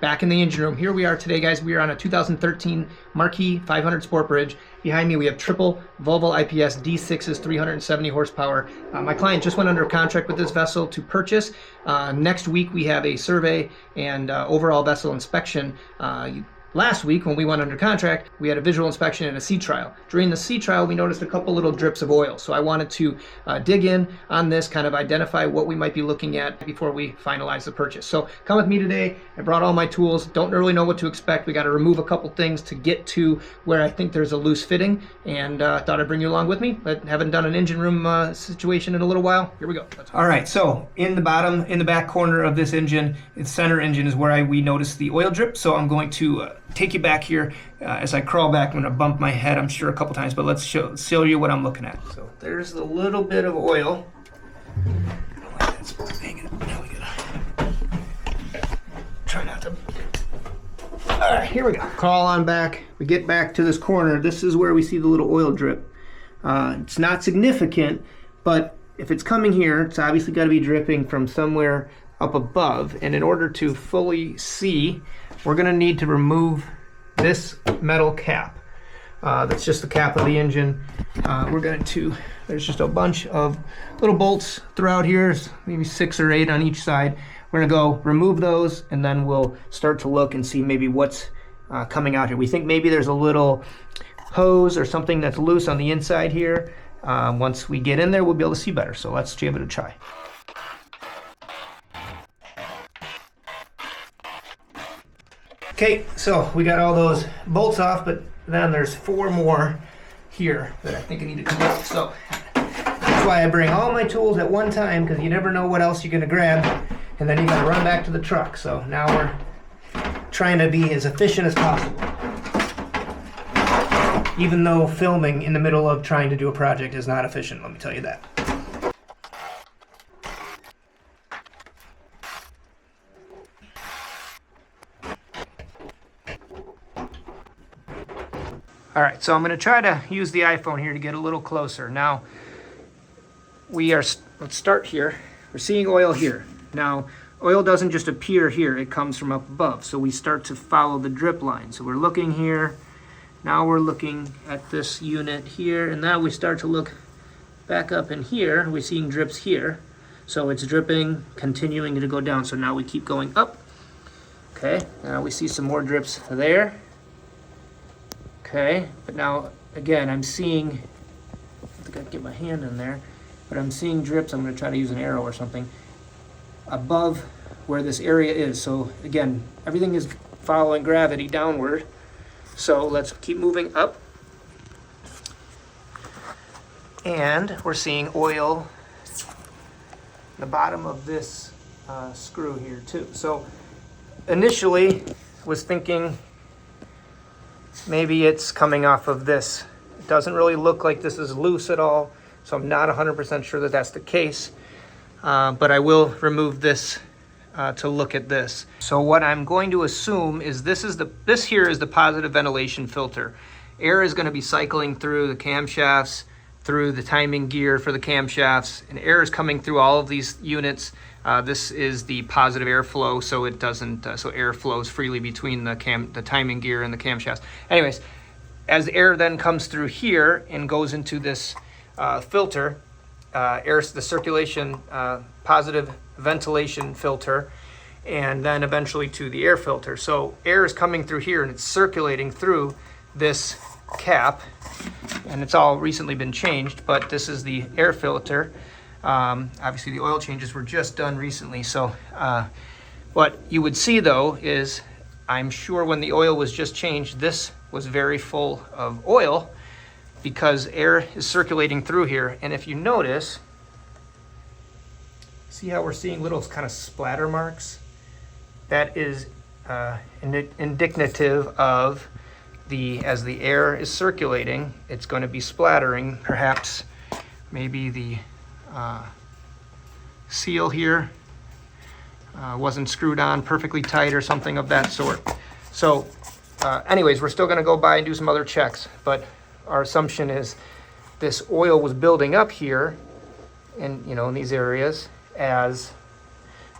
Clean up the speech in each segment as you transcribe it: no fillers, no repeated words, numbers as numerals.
Back in the engine room. Here we are today, guys. We are on a 2013 Marquis 500 Sport Bridge. Behind me, we have triple Volvo IPS D6s, 370 horsepower. My client just went under contract with this vessel to purchase. Next week, we have a survey and overall vessel inspection. Last week, when we went under contract, we had a visual inspection and a sea trial. During the sea trial, we noticed a couple little drips of oil. So I wanted to dig in on this, kind of identify what we might be looking at before we finalize the purchase. So come with me today. I brought all my tools. Don't really know what to expect. We got to remove a couple things to get to where I think there's a loose fitting. And thought I'd bring you along with me. But haven't done an engine room situation in a little while. Here we go. All right, so in the back corner of this engine, its center engine is where we noticed the oil drip. So I'm going to take you back here. As I crawl back, I'm going to bump my head, I'm sure, a couple times, but let's show you what I'm looking at. So there's the little bit of oil. Hang it. Now we gotta try not to. All right, here we go. Crawl on back. We get back to this corner. This is where we see the little oil drip. It's not significant, but if it's coming here, it's obviously got to be dripping from somewhere up above. And in order to fully see, we're going to need to remove this metal cap. That's just the cap of the engine. There's just a bunch of little bolts throughout here, maybe 6 or 8 on each side. We're going to go remove those, and then we'll start to look and see maybe what's coming out here. We think maybe there's a little hose or something that's loose on the inside here. Once we get in there, we'll be able to see better. So let's give it a try. Okay, so we got all those bolts off, but then there's 4 more here that I think I need to come out. So that's why I bring all my tools at one time, because you never know what else you're going to grab, and then you got to run back to the truck. So now we're trying to be as efficient as possible, even though filming in the middle of trying to do a project is not efficient, let me tell you that. All right, so I'm going to try to use the iPhone here to get a little closer. Now, let's start here. We're seeing oil here. Now, oil doesn't just appear here, it comes from up above. So we start to follow the drip line. So we're looking here. Now we're looking at this unit here, and now we start to look back up in here. We're seeing drips here. So it's dripping, continuing to go down. So now we keep going up. Okay, now we see some more drips there. Okay, but now, again, I'm seeing, I think I can get my hand in there, but I'm seeing drips. I'm going to try to use an arrow or something above where this area is. So, again, everything is following gravity downward. So let's keep moving up. And we're seeing oil in the bottom of this screw here, too. So, initially, was thinking maybe it's coming off of this. It doesn't really look like this is loose at all, so I'm not 100% sure that that's the case. But I will remove this to look at this. So what I'm going to assume is this here is the positive ventilation filter. Air is going to be cycling through the camshafts, through the timing gear for the camshafts, and air is coming through all of these units. This is the positive airflow, so it doesn't. So air flows freely between the timing gear and the camshafts. Anyways, as air then comes through here and goes into this filter, the circulation, positive ventilation filter, and then eventually to the air filter. So air is coming through here and it's circulating through this cap, and it's all recently been changed. But this is the air filter. Obviously the oil changes were just done recently, so what you would see though is, I'm sure when the oil was just changed, this was very full of oil because air is circulating through here. And if you notice, see how we're seeing little kind of splatter marks? That is indicative of as the air is circulating, it's going to be splattering. Perhaps maybe the seal here wasn't screwed on perfectly tight or something of that sort. So anyways, we're still going to go by and do some other checks, but our assumption is this oil was building up here in these areas as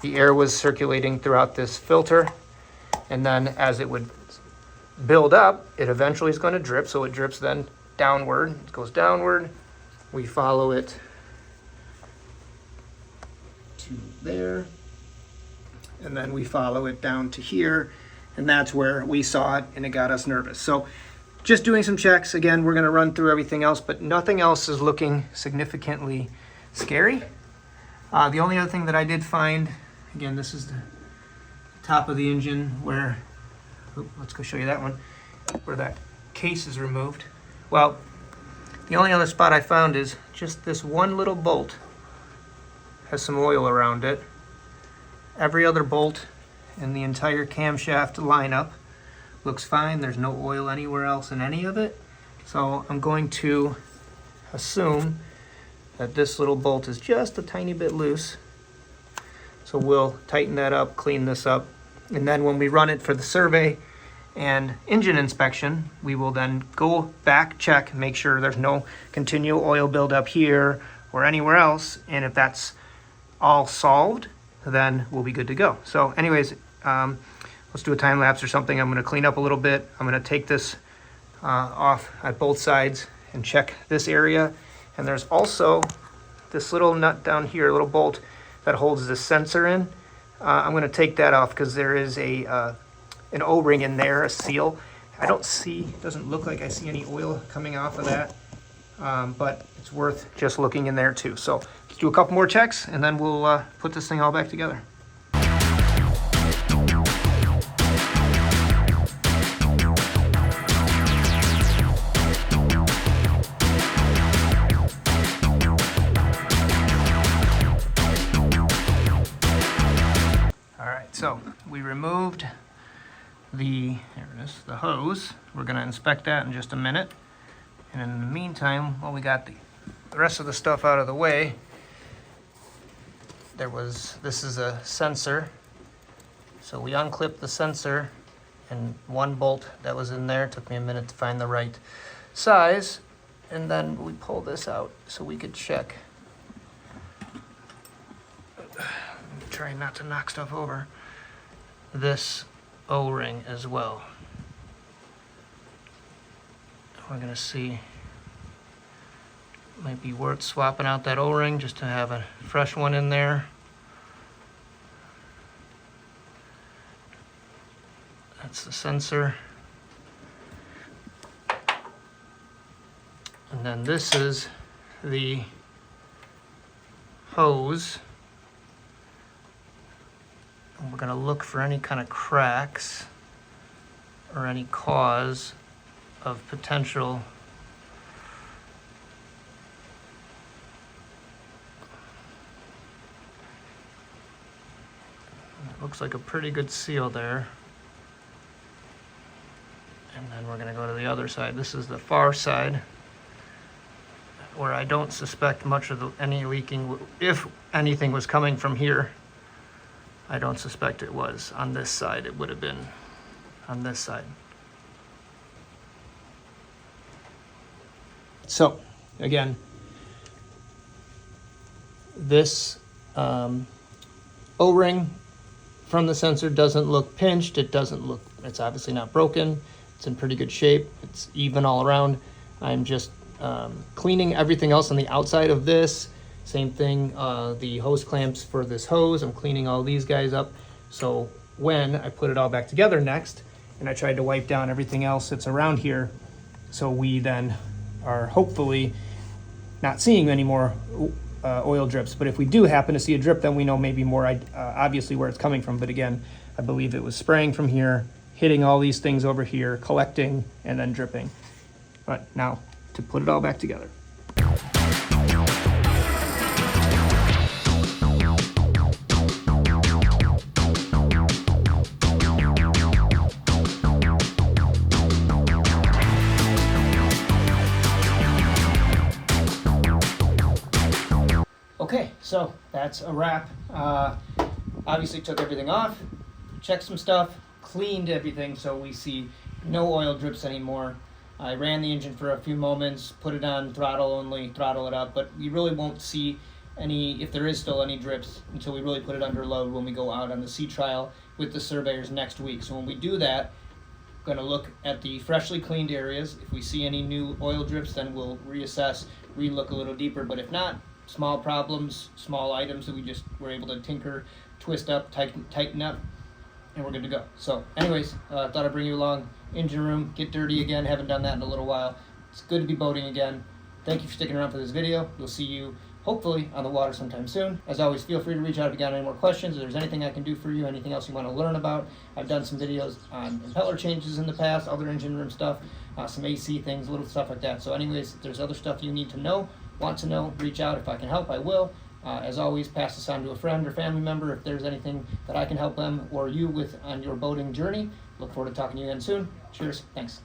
the air was circulating throughout this filter, And then as it would build up, it eventually is going to drip. So it drips then downward. It goes downward. We follow it to there. And then we follow it down to here. And that's where we saw it, and it got us nervous. So just doing some checks. Again, we're going to run through everything else, but nothing else is looking significantly scary. The only other thing that I did find, again, this is the top of the engine where, let's go show you that one, where that case is removed. Well, the only other spot I found is just this one little bolt has some oil around it. Every other bolt in the entire camshaft lineup looks fine. There's no oil anywhere else in any of it. So I'm going to assume that this little bolt is just a tiny bit loose. So we'll tighten that up, clean this up, and then when we run it for the survey and engine inspection, we will then go back, check, make sure there's no continual oil buildup here or anywhere else. And if that's all solved, then we'll be good to go. So anyways, let's do a time lapse or something. I'm going to clean up a little bit. I'm going to take this off at both sides and check this area. And there's also this little nut down here, a little bolt that holds this sensor in. I'm going to take that off because there is an O-ring in there, a seal. I don't see, it doesn't look like I see any oil coming off of that, but it's worth just looking in there too. So let's do a couple more checks and then we'll put this thing all back together. So we removed the hose. We're going to inspect that in just a minute. And in the meantime, while we got the rest of the stuff out of the way, this is a sensor. So we unclipped the sensor and one bolt that was in there. It took me a minute to find the right size. And then we pull this out so we could check. Trying not to knock stuff over. This O-ring as well. We're going to see, might be worth swapping out that O-ring just to have a fresh one in there. That's the sensor. And then this is the hose. And we're going to look for any kind of cracks or any cause of potential it looks like a pretty good seal there. And then we're going to go to the other side. This is the far side where I don't suspect much of any leaking. If anything was coming from here, I don't suspect it was. On this side, it would have been on this side. So, again, this O-ring from the sensor doesn't look pinched. It's obviously not broken. It's in pretty good shape. It's even all around. I'm just cleaning everything else on the outside of this. Same thing, the hose clamps for this hose, I'm cleaning all these guys up. So when I put it all back together next, and I tried to wipe down everything else that's around here, so we then are hopefully not seeing any more oil drips. But if we do happen to see a drip, then we know maybe more obviously where it's coming from. But again, I believe it was spraying from here, hitting all these things over here, collecting, and then dripping. But now, to put it all back together. Okay, so that's a wrap. Obviously took everything off, checked some stuff, cleaned everything so we see no oil drips anymore. I ran the engine for a few moments, put it on throttle only, throttle it up, but you really won't see any, if there is still any drips, until we really put it under load when we go out on the sea trial with the surveyors next week. So when we do that, going to look at the freshly cleaned areas. If we see any new oil drips, then we'll reassess, re-look a little deeper. But if not, small problems, small items that we just were able to tinker, twist up, tighten up, and we're good to go. So anyways, thought I'd bring you along. Engine room, get dirty again. Haven't done that in a little while. It's good to be boating again. Thank you for sticking around for this video. We'll see you hopefully on the water sometime soon. As always, feel free to reach out if you got any more questions, if there's anything I can do for you, anything else you want to learn about. I've done some videos on impeller changes in the past, other engine room stuff, some AC things, little stuff like that. So anyways, if there's other stuff you need to know, want to know, reach out. If I can help, I will. As always, pass this on to a friend or family member if there's anything that I can help them or you with on your boating journey. Look forward to talking to you again soon. Cheers. Thanks.